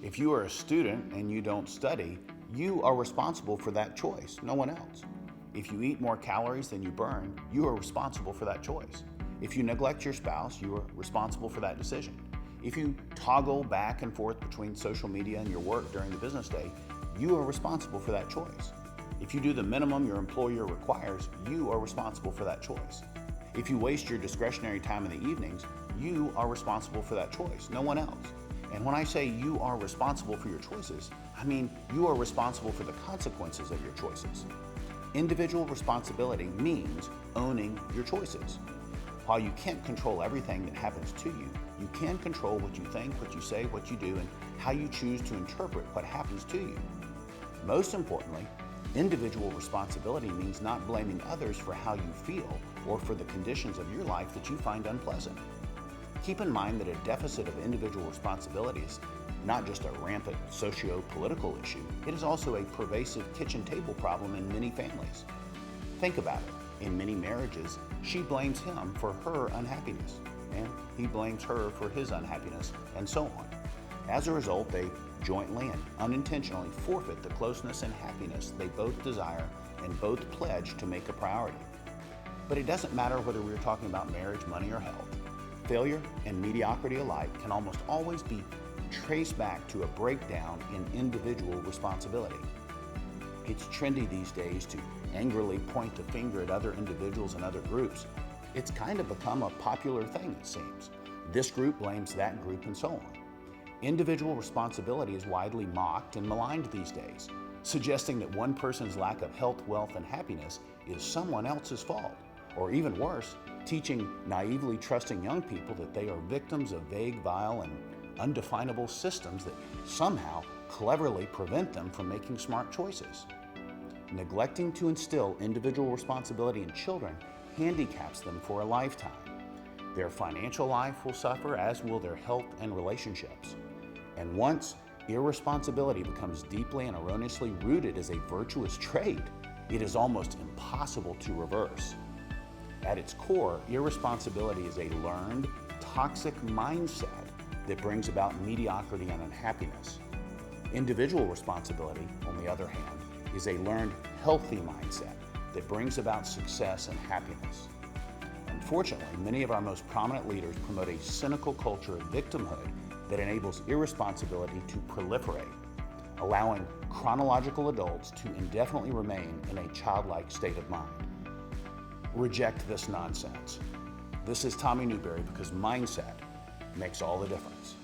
If you are a student and you don't study, you are responsible for that choice, no one else. If you eat more calories than you burn, you are responsible for that choice. If you neglect your spouse, you are responsible for that decision. If you toggle back and forth between social media and your work during the business day, you are responsible for that choice. If you do the minimum your employer requires, you are responsible for that choice. If you waste your discretionary time in the evenings, you are responsible for that choice, no one else. And when I say you are responsible for your choices, I mean you are responsible for the consequences of your choices. Individual responsibility means owning your choices. While you can't control everything that happens to you, you can control what you think, what you say, what you do, and how you choose to interpret what happens to you. Most importantly, individual responsibility means not blaming others for how you feel or for the conditions of your life that you find unpleasant. Keep in mind that a deficit of individual responsibility is not just a rampant socio-political issue, it is also a pervasive kitchen table problem in many families. Think about it. In many marriages, she blames him for her unhappiness, and he blames her for his unhappiness, and so on. As a result, they jointly and unintentionally forfeit the closeness and happiness they both desire and both pledge to make a priority. But it doesn't matter whether we're talking about marriage, money, or health. Failure and mediocrity alike can almost always be traced back to a breakdown in individual responsibility. It's trendy these days to angrily point the finger at other individuals and other groups. It's kind of become a popular thing, it seems. This group blames that group and so on. Individual responsibility is widely mocked and maligned these days, suggesting that one person's lack of health, wealth, and happiness is someone else's fault. Or even worse, teaching naively trusting young people that they are victims of vague, vile, and undefinable systems that somehow cleverly prevent them from making smart choices. Neglecting to instill individual responsibility in children handicaps them for a lifetime. Their financial life will suffer, as will their health and relationships. And once irresponsibility becomes deeply and erroneously rooted as a virtuous trait, it is almost impossible to reverse. At its core, irresponsibility is a learned, toxic mindset that brings about mediocrity and unhappiness. Individual responsibility, on the other hand, is a learned, healthy mindset that brings about success and happiness. Unfortunately, many of our most prominent leaders promote a cynical culture of victimhood that enables irresponsibility to proliferate, allowing chronological adults to indefinitely remain in a childlike state of mind. Reject this nonsense. This is Tommy Newberry, because mindset makes all the difference.